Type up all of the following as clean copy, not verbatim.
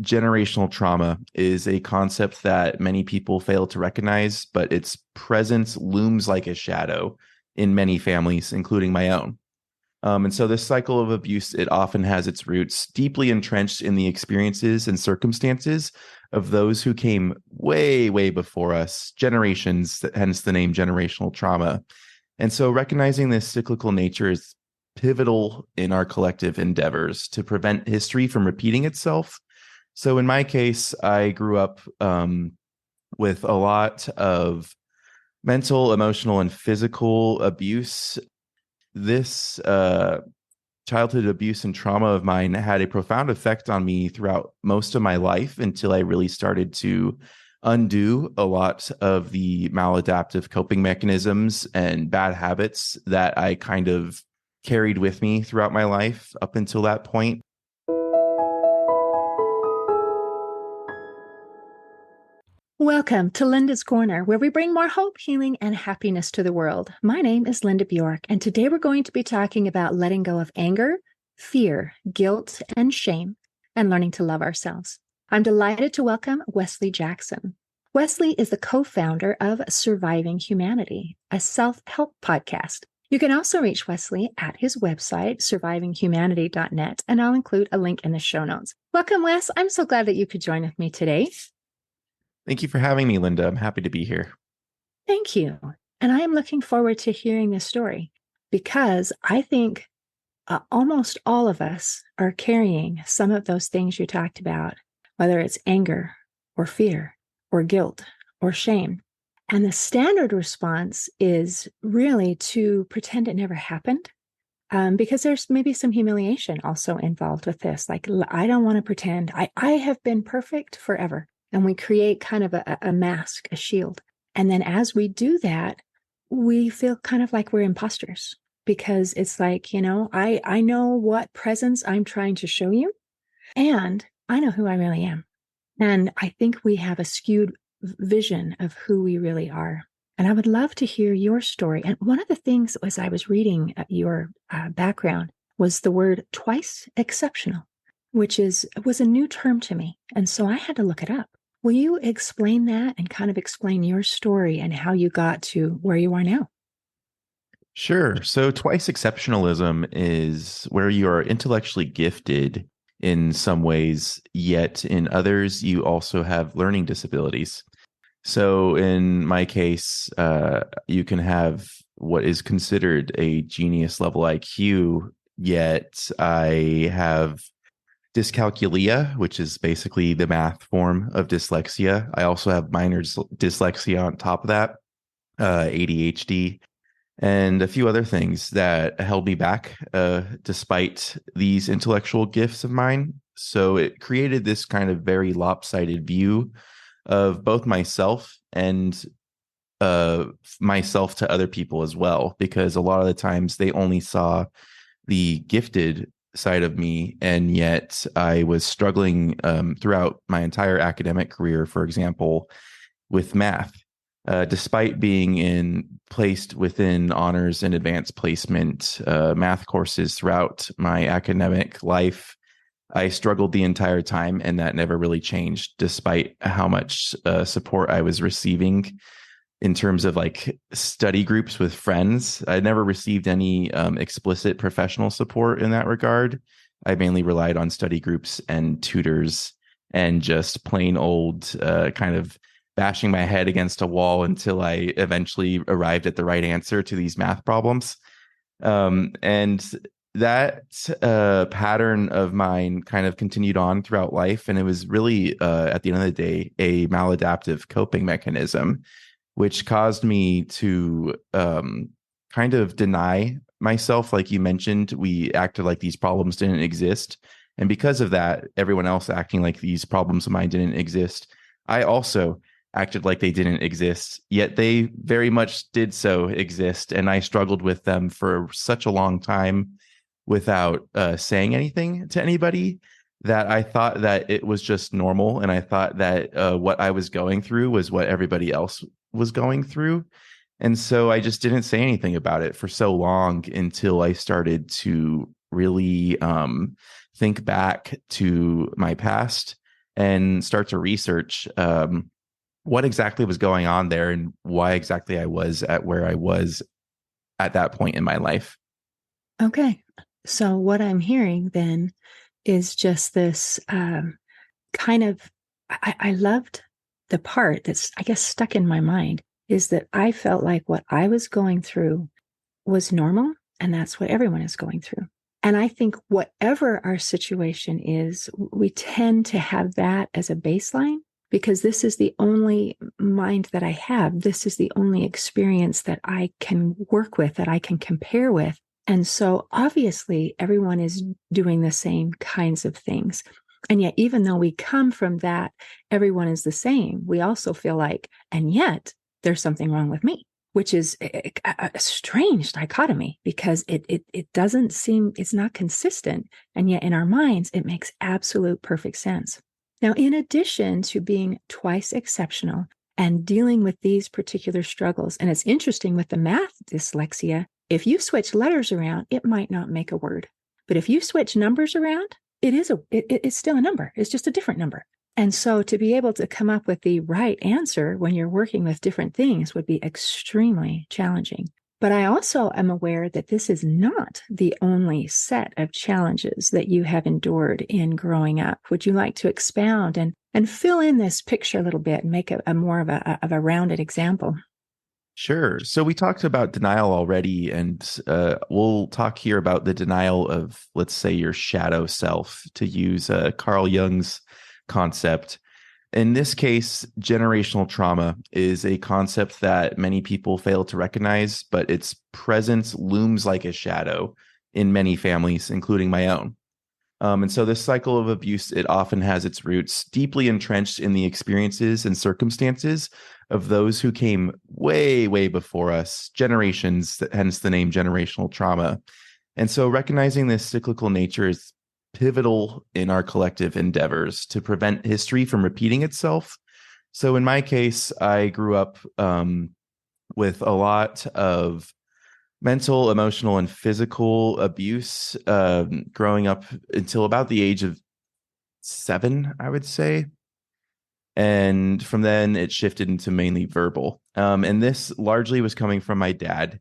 generational trauma is a concept that many people fail to recognize, but its presence looms like a shadow in many families, including my own. And so this cycle of abuse, it often has its roots deeply entrenched in the experiences and circumstances of those who came way, way before us, generations, hence the name generational trauma. And so recognizing this cyclical nature is pivotal in our collective endeavors to prevent history from repeating itself. So in my case, I grew up with a lot of mental, emotional, and physical abuse. This childhood abuse and trauma of mine had a profound effect on me throughout most of my life until I really started to undo a lot of the maladaptive coping mechanisms and bad habits that I kind of carried with me throughout my life up until that point. Welcome to Linda's Corner, where we bring more hope, healing, and happiness to the world. My name is Linda Bjork, and today we're going to be talking about letting go of anger, fear, guilt, and shame, and learning to love ourselves. I'm delighted to welcome Wesley Jackson. Wesley is the co-founder of Surviving Humanity, a self-help podcast. You can also reach Wesley at his website, survivinghumanity.net, and I'll include a link in the show notes. Welcome, Wes. I'm so glad that you could join with me today. Thank you for having me, Linda. I'm happy to be here. Thank you. And I am looking forward to hearing this story because I think almost all of us are carrying some of those things you talked about, whether it's anger or fear or guilt or shame. And the standard response is really to pretend it never happened, because there's maybe some humiliation also involved with this. Like, I don't want to pretend I have been perfect forever. And we create kind of a mask, a shield. And then as we do that, we feel kind of like we're imposters because it's like, I know what presence I'm trying to show you, and I know who I really am. And I think we have a skewed vision of who we really are. And I would love to hear your story. And one of the things as I was reading your background was the word twice exceptional, which was a new term to me. And so I had to look it up. Will you explain that and kind of explain your story and how you got to where you are now? Sure. So twice exceptionalism is where you are intellectually gifted in some ways, yet in others, you also have learning disabilities. So in my case, you can have what is considered a genius level IQ, yet I have dyscalculia, which is basically the math form of dyslexia. I also have minor dyslexia on top of that, ADHD, and a few other things that held me back despite these intellectual gifts of mine. So it created this kind of very lopsided view of both myself and myself to other people as well, because a lot of the times they only saw the gifted side of me, and yet I was struggling throughout my entire academic career, for example, with math. Despite being placed within honors and advanced placement math courses throughout my academic life, I struggled the entire time, and that never really changed, despite how much support I was receiving in terms of like study groups with friends. I never received any explicit professional support in that regard. I mainly relied on study groups and tutors and just plain old kind of bashing my head against a wall until I eventually arrived at the right answer to these math problems. And that pattern of mine kind of continued on throughout life. And it was really, at the end of the day, a maladaptive coping mechanism, which caused me to kind of deny myself. Like you mentioned, we acted like these problems didn't exist. And because of that, everyone else acting like these problems of mine didn't exist, I also acted like they didn't exist, yet they very much did so exist. And I struggled with them for such a long time without saying anything to anybody, that I thought that it was just normal. And I thought that what I was going through was what everybody else was going through. And so I just didn't say anything about it for so long until I started to really think back to my past and start to research what exactly was going on there and why exactly I was at where I was at that point in my life. Okay. So, what I'm hearing then is just this kind of, I loved the part that's, I guess, stuck in my mind is that I felt like what I was going through was normal, and that's what everyone is going through. And I think whatever our situation is, we tend to have that as a baseline because this is the only mind that I have. This is the only experience that I can work with, that I can compare with. And so obviously, everyone is doing the same kinds of things. And yet, even though we come from that, everyone is the same, we also feel like, and yet there's something wrong with me, which is a strange dichotomy because it doesn't seem, it's not consistent. And yet in our minds, it makes absolute perfect sense. Now, in addition to being twice exceptional and dealing with these particular struggles, and it's interesting with the math dyslexia, if you switch letters around, it might not make a word. But if you switch numbers around, it's still a number. It's just a different number. And so to be able to come up with the right answer when you're working with different things would be extremely challenging. But I also am aware that this is not the only set of challenges that you have endured in growing up. Would you like to expound and fill in this picture a little bit and make a more of a rounded example? Sure. So we talked about denial already, and we'll talk here about the denial of, let's say, your shadow self, to use Carl Jung's concept. In this case, generational trauma is a concept that many people fail to recognize, but its presence looms like a shadow in many families, including my own. And so this cycle of abuse, it often has its roots deeply entrenched in the experiences and circumstances of those who came way, way before us, generations, hence the name generational trauma. And so recognizing this cyclical nature is pivotal in our collective endeavors to prevent history from repeating itself. So in my case, I grew up with a lot of mental, emotional, and physical abuse growing up until about the age of 7, I would say. And from then it shifted into mainly verbal. And this largely was coming from my dad.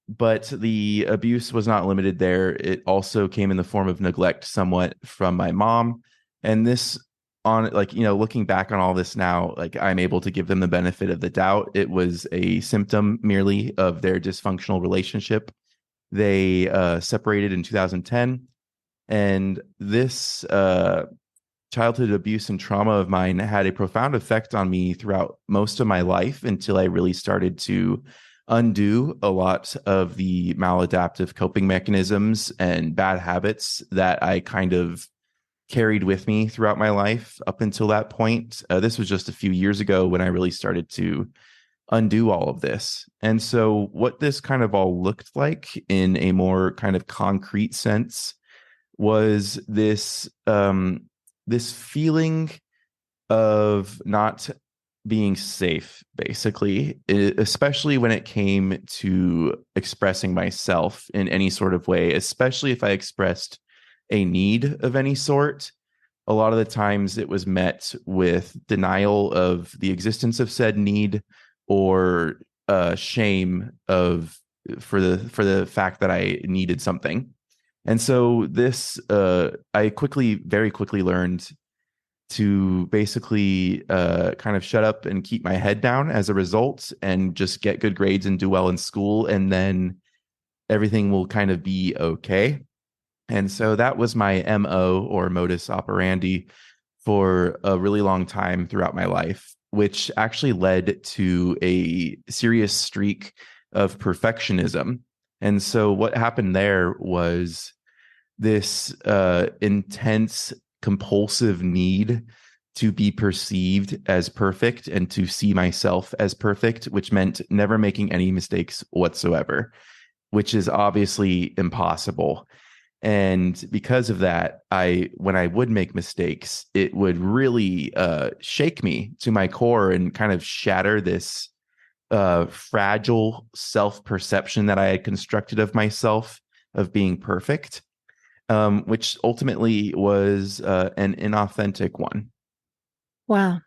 But the abuse was not limited there. It also came in the form of neglect somewhat from my mom. And this, on like, looking back on all this now, like I'm able to give them the benefit of the doubt. It was a symptom merely of their dysfunctional relationship. They separated in 2010. And this childhood abuse and trauma of mine had a profound effect on me throughout most of my life until I really started to undo a lot of the maladaptive coping mechanisms and bad habits that I kind of carried with me throughout my life up until that point. This was just a few years ago when I really started to undo all of this. And so what this kind of all looked like in a more kind of concrete sense was this feeling of not being safe, basically, especially when it came to expressing myself in any sort of way, especially if I expressed a need of any sort. A lot of the times it was met with denial of the existence of said need, or shame of for the fact that I needed something. And so this I very quickly learned to basically kind of shut up and keep my head down as a result, and just get good grades and do well in school, and then everything will kind of be okay. And so that was my MO, or modus operandi, for a really long time throughout my life, which actually led to a serious streak of perfectionism. And so what happened there was this intense, compulsive need to be perceived as perfect and to see myself as perfect, which meant never making any mistakes whatsoever, which is obviously impossible. And because of that, when I would make mistakes, it would really shake me to my core and kind of shatter this fragile self-perception that I had constructed of myself, of being perfect. which ultimately was an inauthentic one. Wow.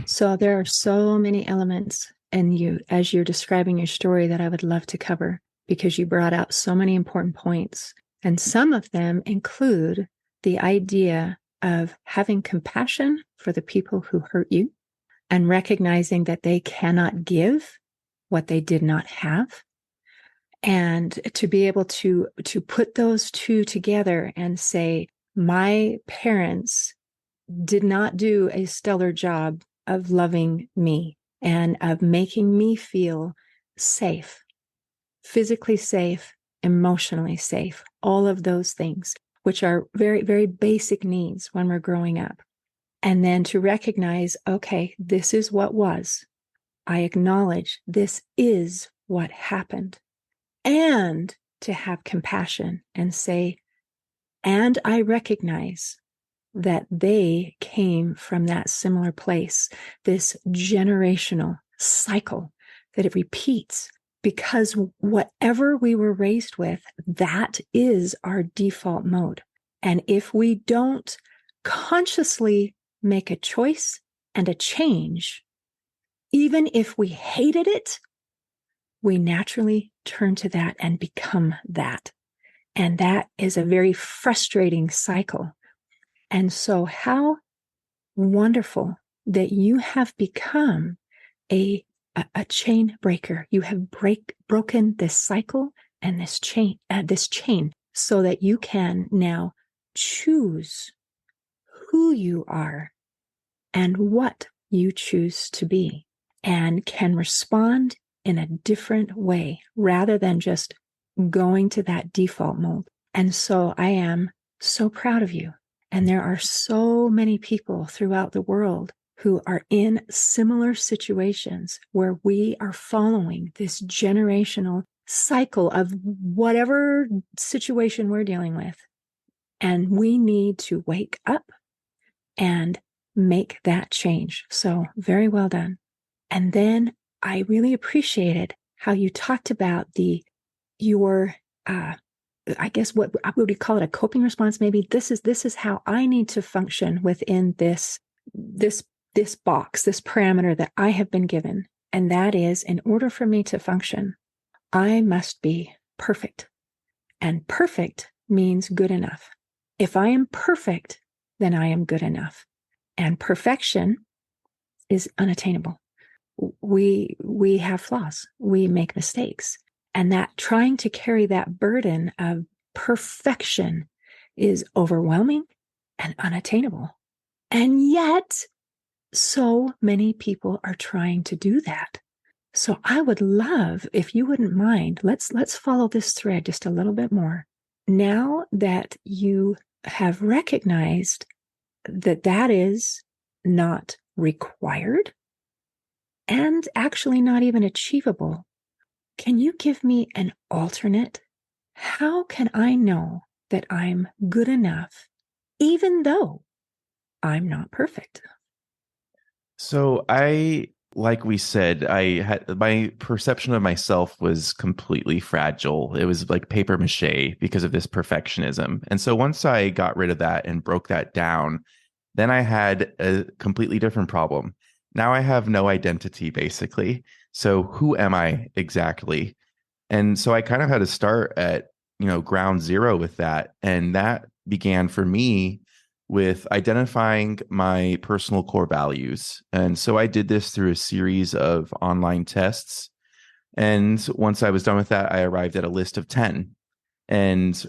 So there are so many elements and you as you're describing your story that I would love to cover because you brought out so many important points. And some of them include the idea of having compassion for the people who hurt you and recognizing that they cannot give what they did not have. And to be able to put those two together and say, my parents did not do a stellar job of loving me and of making me feel safe, physically safe, emotionally safe, all of those things, which are very, very basic needs when we're growing up. And then to recognize, okay, this is what was. I acknowledge this is what happened. And to have compassion and say, and I recognize that they came from that similar place, this generational cycle that it repeats because whatever we were raised with, that is our default mode. And if we don't consciously make a choice and a change, even if we hated it, we naturally turn to that and become that. And that is a very frustrating cycle. And so, how wonderful that you have become a chain breaker. You have broken this cycle and this chain, so that you can now choose who you are and what you choose to be, and can respond in a different way rather than just going to that default mode. And so I am so proud of you. And there are so many people throughout the world who are in similar situations where we are following this generational cycle of whatever situation we're dealing with. And we need to wake up and make that change. So very well done. And then I really appreciated how you talked about your I guess what would we call it, a coping response? Maybe this is how I need to function within this box, this parameter that I have been given. And that is, in order for me to function, I must be perfect. And perfect means good enough. If I am perfect, then I am good enough. And perfection is unattainable. We have flaws. We make mistakes. And that trying to carry that burden of perfection is overwhelming and unattainable. And yet, so many people are trying to do that. So I would love, if you wouldn't mind, let's follow this thread just a little bit more. Now that you have recognized that that is not required and actually not even achievable, can you give me an alternate? How can I know that I'm good enough, even though I'm not perfect? So like we said, I had my perception of myself was completely fragile. It was like paper mache because of this perfectionism. And so once I got rid of that and broke that down, then I had a completely different problem. Now I have no identity, basically. So who am I exactly? And so I kind of had to start at, ground zero with that. And that began for me with identifying my personal core values. And so I did this through a series of online tests. And once I was done with that, I arrived at a list of 10. And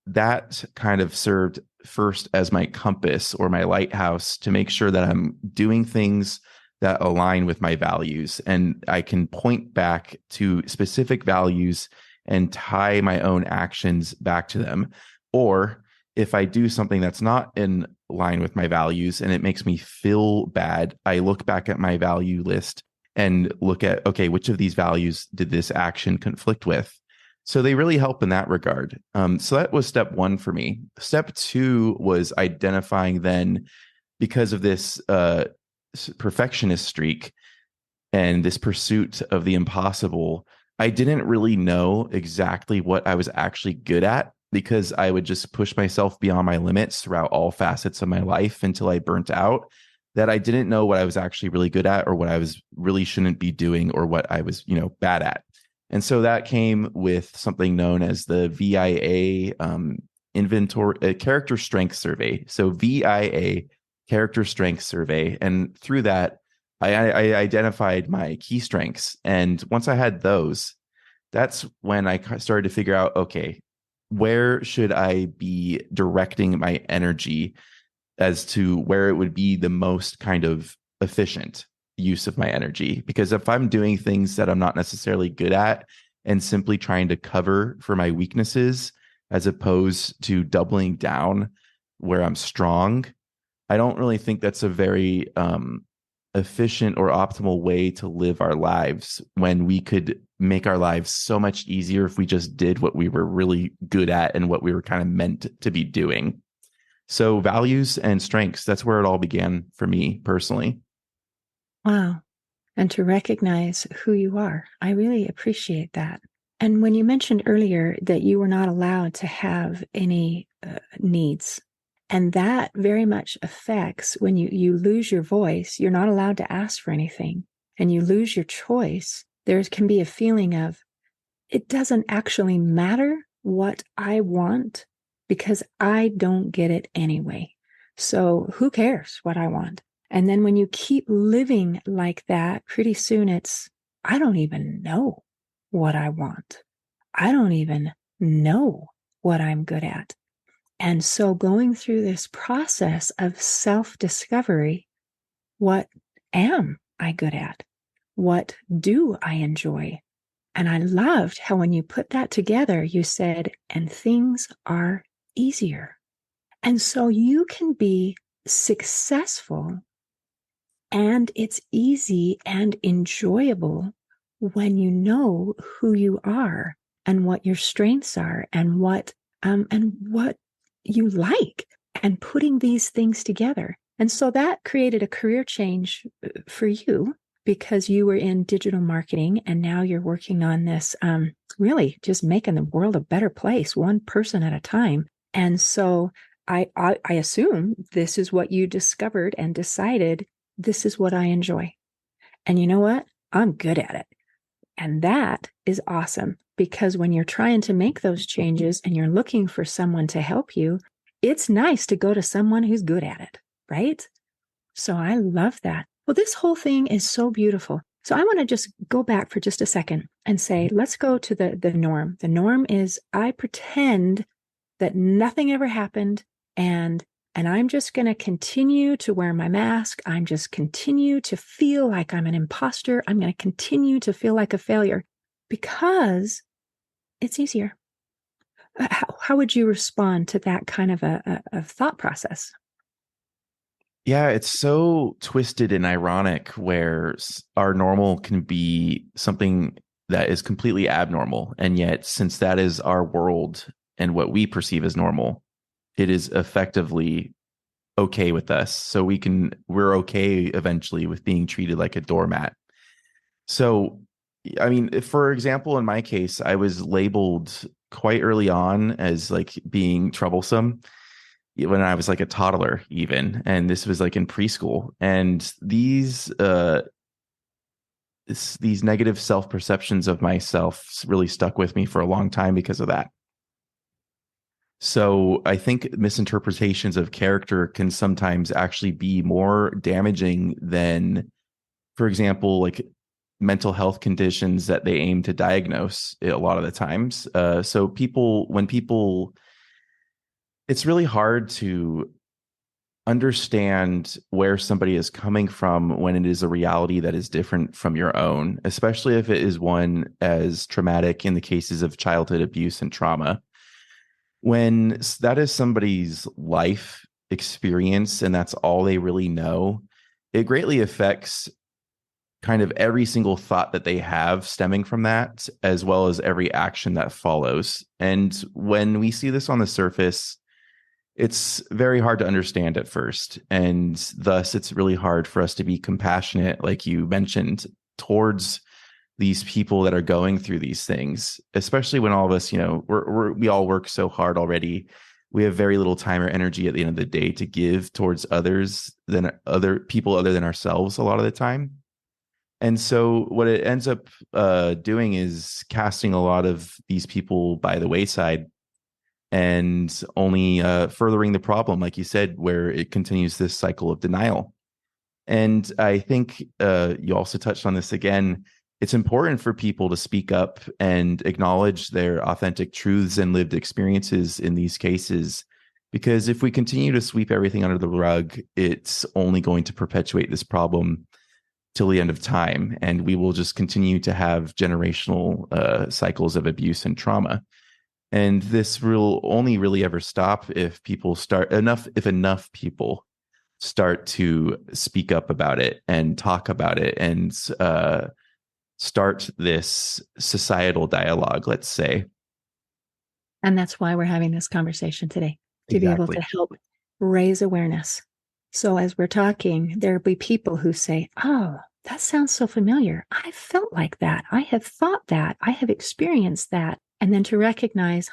that kind of served first as my compass or my lighthouse to make sure that I'm doing things that align with my values. And I can point back to specific values and tie my own actions back to them. Or if I do something that's not in line with my values and it makes me feel bad, I look back at my value list and look at, okay, which of these values did this action conflict with? So they really help in that regard. So that was step one for me. Step two was identifying then, because of this perfectionist streak and this pursuit of the impossible, I didn't really know exactly what I was actually good at because I would just push myself beyond my limits throughout all facets of my life until I burnt out, that I didn't know what I was actually really good at or what I was really shouldn't be doing or what I was, bad at. And so that came with something known as the VIA inventory character strength survey. So VIA character strength survey. And through that, I identified my key strengths. And once I had those, that's when I started to figure out, okay, where should I be directing my energy as to where it would be the most kind of efficient use of my energy? Because if I'm doing things that I'm not necessarily good at and simply trying to cover for my weaknesses, as opposed to doubling down where I'm strong, I don't really think that's a very efficient or optimal way to live our lives, when we could make our lives so much easier if we just did what we were really good at and what we were kind of meant to be doing. So values and strengths, that's where it all began for me personally. Wow. And to recognize who you are. I really appreciate that. And when you mentioned earlier that you were not allowed to have any needs, and that very much affects when you lose your voice, you're not allowed to ask for anything, and you lose your choice, there can be a feeling of, it doesn't actually matter what I want because I don't get it anyway. So who cares what I want? And then when you keep living like that, pretty soon it's, I don't even know what I want. I don't even know what I'm good at. And so going through this process of self-discovery, what am I good at? What do I enjoy? And I loved how when you put that together, you said, and things are easier. And so you can be successful and it's easy and enjoyable when you know who you are and what your strengths are and what you like, and putting these things together. And so that created a career change for you, because you were in digital marketing and now you're working on this, really just making the world a better place, one person at a time. And so I assume this is what you discovered and decided, this is what I enjoy. And you know what? I'm good at it. And that is awesome, because when you're trying to make those changes and you're looking for someone to help you, it's nice to go to someone who's good at it, right? So I love that. Well, this whole thing is so beautiful. So I want to just go back for just a second and say, let's go to the norm. The norm is, I pretend that nothing ever happened, and I'm just going to continue to wear my mask. I'm just continue to feel like I'm an imposter. I'm going to continue to feel like a failure because it's easier. How would you respond to that kind of a thought process? Yeah, it's so twisted and ironic where our normal can be something that is completely abnormal. And yet, since that is our world and what we perceive as normal, it is effectively okay with us. So we're okay eventually with being treated like a doormat. So, I mean, for example, in my case, I was labeled quite early on as like being troublesome when I was like a toddler, even. And this was like in preschool. And these negative self-perceptions of myself really stuck with me for a long time because of that. So I think misinterpretations of character can sometimes actually be more damaging than, for example, like mental health conditions that they aim to diagnose a lot of the times. So when people, it's really hard to understand where somebody is coming from when it is a reality that is different from your own, especially if it is one as traumatic in the cases of childhood abuse and trauma. When that is somebody's life experience and that's all they really know, it greatly affects kind of every single thought that they have stemming from that, as well as every action that follows. And when we see this on the surface, it's very hard to understand at first. And thus, it's really hard for us to be compassionate, like you mentioned, towards these people that are going through these things, especially when all of us, we all work so hard already. We have very little time or energy at the end of the day to give towards others than other people other than ourselves a lot of the time. And so what it ends up doing is casting a lot of these people by the wayside and only furthering the problem, like you said, where it continues this cycle of denial. And I think you also touched on this again. It's important for people to speak up and acknowledge their authentic truths and lived experiences in these cases. Because if we continue to sweep everything under the rug, it's only going to perpetuate this problem till the end of time. And we will just continue to have generational cycles of abuse and trauma. And this will only really ever stop if enough people start to speak up about it and talk about it and start this societal dialogue, let's say. And that's why we're having this conversation today, to be able Exactly. to help raise awareness. So as we're talking, there'll be people who say, oh, that sounds so familiar. I felt like that. I have thought that. I have experienced that. And then to recognize,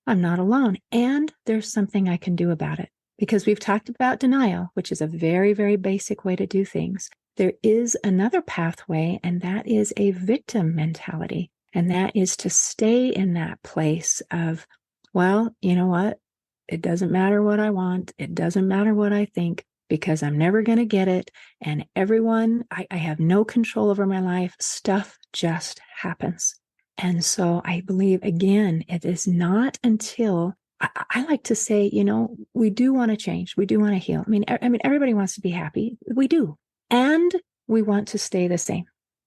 I'm not alone. And there's something I can do about it. Because we've talked about denial, which is a very, very basic way to do things. There is another pathway, and that is a victim mentality. And that is to stay in that place of, well, you know what? It doesn't matter what I want. It doesn't matter what I think, because I'm never going to get it. And I have no control over my life. Stuff just happens. And so I believe, again, it is not until I like to say, we do want to change. We do want to heal. I mean, everybody wants to be happy. We do. And we want to stay the same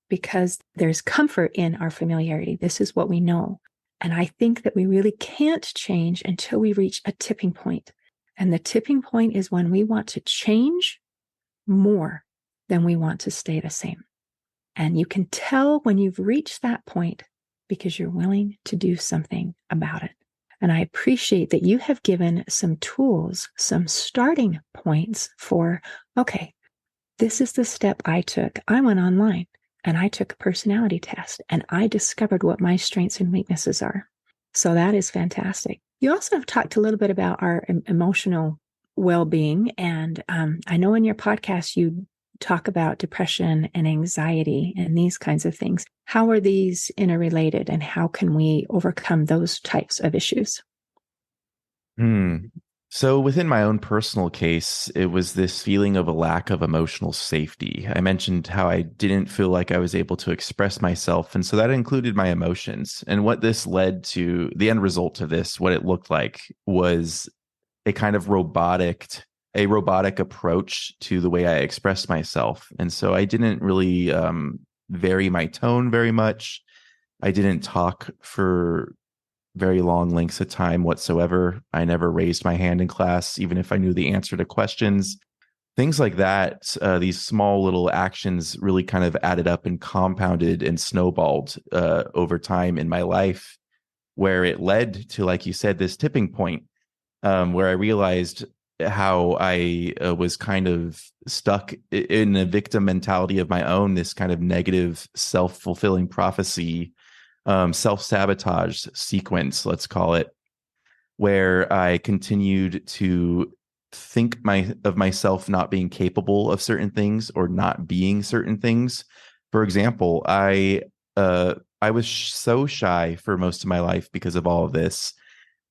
because there's comfort in our familiarity. This is what we know. And I think that we really can't change until we reach a tipping point. And the tipping point is when we want to change more than we want to stay the same. And you can tell when you've reached that point because you're willing to do something about it. And I appreciate that you have given some tools, some starting points for, okay, this is the step I took. I went online and I took a personality test and I discovered what my strengths and weaknesses are. So that is fantastic. You also have talked a little bit about our emotional well-being. And I know in your podcast, you talk about depression and anxiety and these kinds of things. How are these interrelated and how can we overcome those types of issues? So within my own personal case, it was this feeling of a lack of emotional safety. I mentioned how I didn't feel like I was able to express myself. And so that included my emotions. And what this led to, the end result of this, what it looked like was a kind of robotic approach to the way I expressed myself. And so I didn't really vary my tone very much. I didn't talk for very long lengths of time whatsoever. I never raised my hand in class, even if I knew the answer to questions. Things like that, these small little actions really kind of added up and compounded and snowballed over time in my life, where it led to, like you said, this tipping point where I realized how I was kind of stuck in a victim mentality of my own, this kind of negative self-fulfilling prophecy, self-sabotage sequence, let's call it, where I continued to think of myself not being capable of certain things or not being certain things. For example, I was so shy for most of my life because of all of this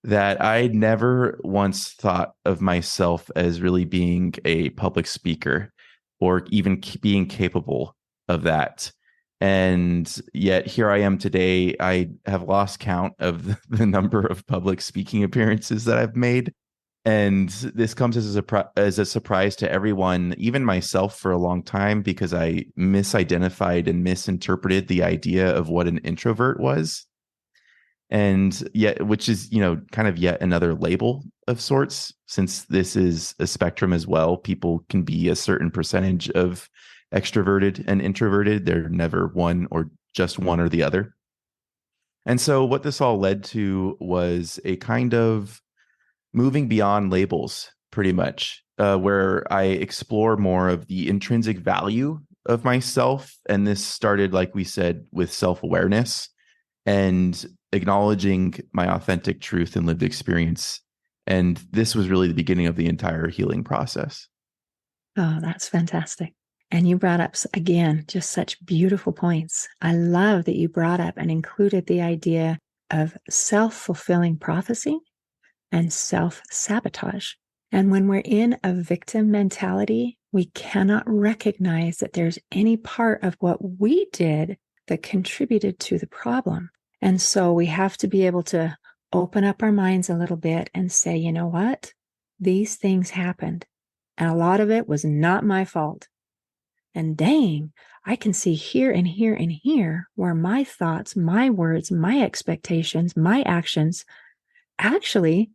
that I never once thought of myself as really being a public speaker or even being capable of that. And yet here I am today. I have lost count of the number of public speaking appearances that I've made. And this comes as a surprise to everyone, even myself, for a long time, because I misidentified and misinterpreted the idea of what an introvert was. And yet, which is, kind of yet another label of sorts, since this is a spectrum as well. People can be a certain percentage of extroverted and introverted. They're never one or just one or the other. And so what this all led to was a kind of moving beyond labels, pretty much, where I explore more of the intrinsic value of myself. And this started, like we said, with self-awareness and acknowledging my authentic truth and lived experience. And this was really the beginning of the entire healing process. Oh, that's fantastic. And you brought up, again, just such beautiful points. I love that you brought up and included the idea of self-fulfilling prophecy and self-sabotage. And when we're in a victim mentality, we cannot recognize that there's any part of what we did that contributed to the problem. And so we have to be able to open up our minds a little bit and say, you know what? These things happened. And a lot of it was not my fault. And dang, I can see here and here and here where my thoughts, my words, my expectations, my actions actually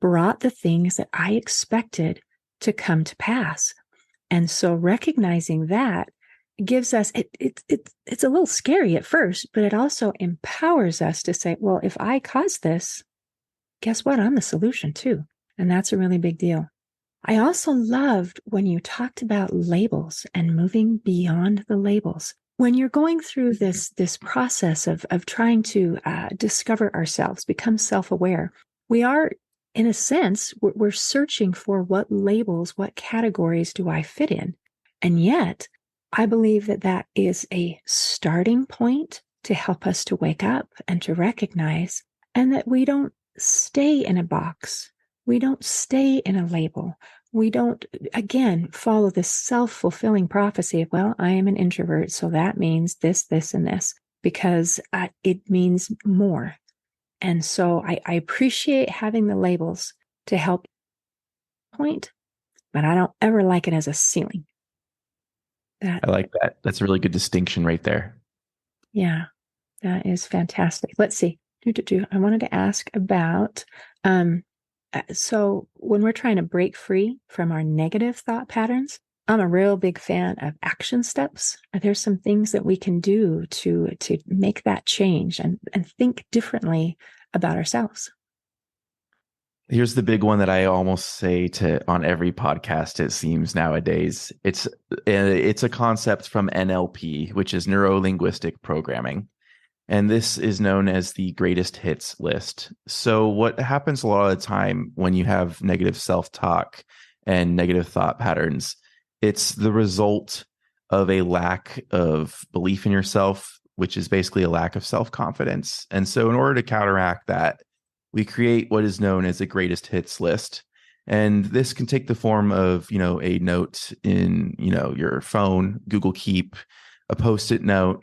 brought the things that I expected to come to pass. And so recognizing that gives us, it's a little scary at first, but it also empowers us to say, well, if I caused this, guess what? I'm the solution too. And that's a really big deal. I also loved when you talked about labels and moving beyond the labels. When you're going through this process of trying to discover ourselves, become self-aware, we are, in a sense, we're searching for what labels, what categories do I fit in? And yet, I believe that is a starting point to help us to wake up and to recognize, and that we don't stay in a box. We don't stay in a label. We don't, again, follow this self-fulfilling prophecy of, well, I am an introvert, so that means this, this, and this, because it means more. And so I appreciate having the labels to help point, but I don't ever like it as a ceiling. I like that. That's a really good distinction right there. Yeah, that is fantastic. Let's see. I wanted to ask about, so when we're trying to break free from our negative thought patterns, I'm a real big fan of action steps. There's some things that we can do to make that change and think differently about ourselves. Here's the big one that I almost say to on every podcast, it seems nowadays. It's a concept from NLP, which is neuro linguistic programming. And this is known as the greatest hits list. So what happens a lot of the time when you have negative self-talk and negative thought patterns, it's the result of a lack of belief in yourself, which is basically a lack of self-confidence. And so in order to counteract that, we create what is known as a greatest hits list. And this can take the form of, a note in, your phone, Google Keep, a post-it note,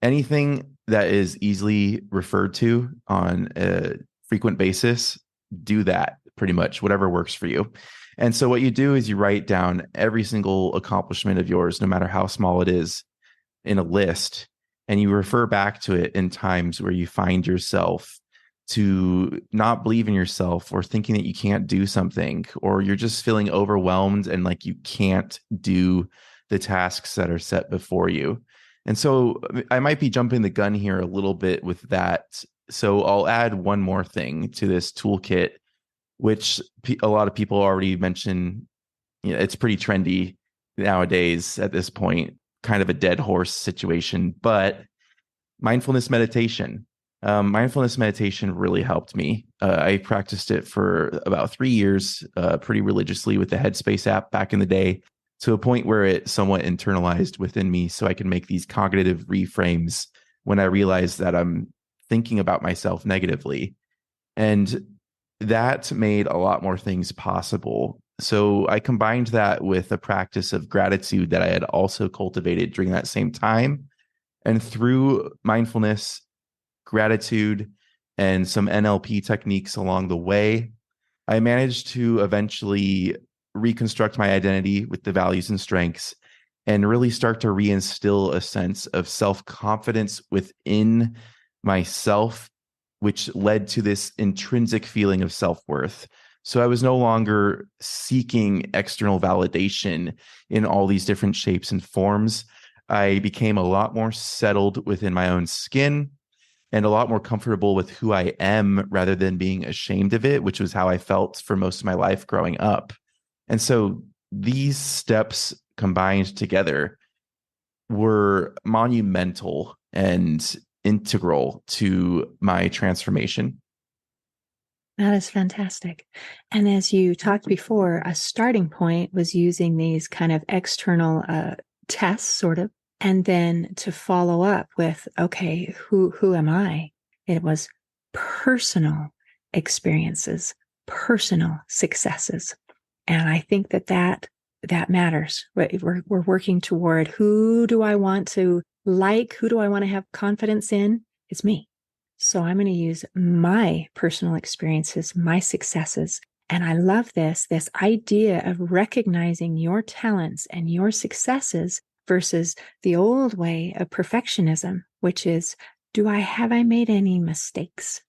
anything that is easily referred to on a frequent basis. Do that, pretty much, whatever works for you. And so what you do is you write down every single accomplishment of yours, no matter how small it is, in a list, and you refer back to it in times where you find yourself to not believe in yourself or thinking that you can't do something, or you're just feeling overwhelmed and like you can't do the tasks that are set before you. And so I might be jumping the gun here a little bit with that. So I'll add one more thing to this toolkit, which a lot of people already mention. It's pretty trendy nowadays at this point, kind of a dead horse situation, but mindfulness meditation. Mindfulness meditation really helped me. I practiced it for about 3 years, pretty religiously with the Headspace app back in the day, to a point where it somewhat internalized within me so I can make these cognitive reframes when I realize that I'm thinking about myself negatively. And that made a lot more things possible. So I combined that with a practice of gratitude that I had also cultivated during that same time. And through mindfulness, gratitude, and some NLP techniques along the way, I managed to eventually reconstruct my identity with the values and strengths and really start to reinstill a sense of self-confidence within myself, which led to this intrinsic feeling of self-worth. So I was no longer seeking external validation in all these different shapes and forms. I became a lot more settled within my own skin and a lot more comfortable with who I am rather than being ashamed of it, which was how I felt for most of my life growing up. And so these steps combined together were monumental and integral to my transformation. That is fantastic. And as you talked before, a starting point was using these kind of external tests, sort of, and then to follow up with, okay, who am I? It was personal experiences, personal successes. And I think that matters. We're working toward, who do I want to like? Who do I want to have confidence in? It's me. So I'm going to use my personal experiences, my successes. And I love this idea of recognizing your talents and your successes versus the old way of perfectionism, which is, have I made any mistakes?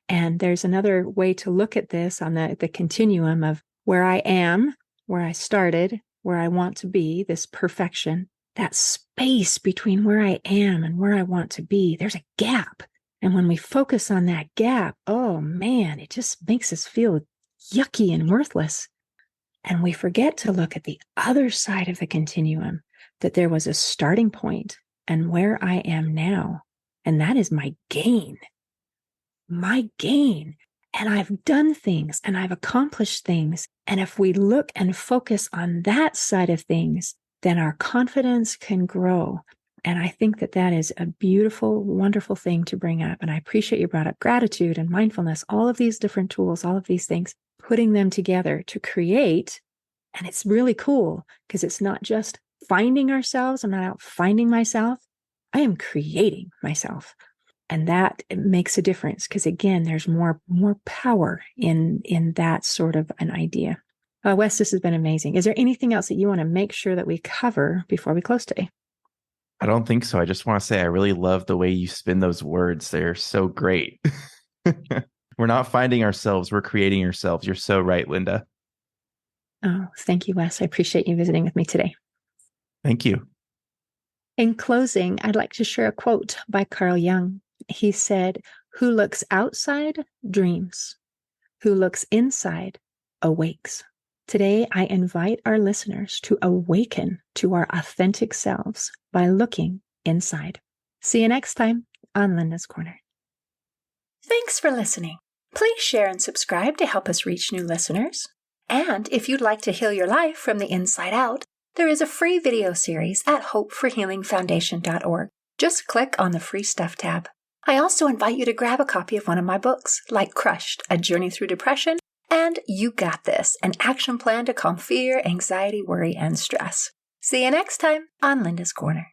And there's another way to look at this on the continuum of where I am, where I started, where I want to be, this perfection, that space between where I am and where I want to be. There's a gap. And when we focus on that gap, oh man, it just makes us feel yucky and worthless. And we forget to look at the other side of the continuum, that there was a starting point and where I am now. And that is my gain. My gain. And I've done things and I've accomplished things. And if we look and focus on that side of things, then our confidence can grow. And I think that is a beautiful, wonderful thing to bring up. And I appreciate you brought up gratitude and mindfulness, all of these different tools, all of these things, putting them together to create. And it's really cool because it's not just finding ourselves. I'm not out finding myself. I am creating myself. And that makes a difference because, again, there's more power in that sort of an idea. Wes, this has been amazing. Is there anything else that you want to make sure that we cover before we close today? I don't think so. I just want to say I really love the way you spin those words. They're so great. We're not finding ourselves, we're creating ourselves. You're so right, Linda. Oh, thank you, Wes. I appreciate you visiting with me today. Thank you. In closing, I'd like to share a quote by Carl Jung. He said, "Who looks outside dreams. Who looks inside awakes." Today, I invite our listeners to awaken to our authentic selves by looking inside. See you next time on Linda's Corner. Thanks for listening. Please share and subscribe to help us reach new listeners. And if you'd like to heal your life from the inside out, there is a free video series at hopeforhealingfoundation.org. Just click on the free stuff tab. I also invite you to grab a copy of one of my books, like Crushed, A Journey Through Depression, and You Got This, an action plan to calm fear, anxiety, worry, and stress. See you next time on Linda's Corner.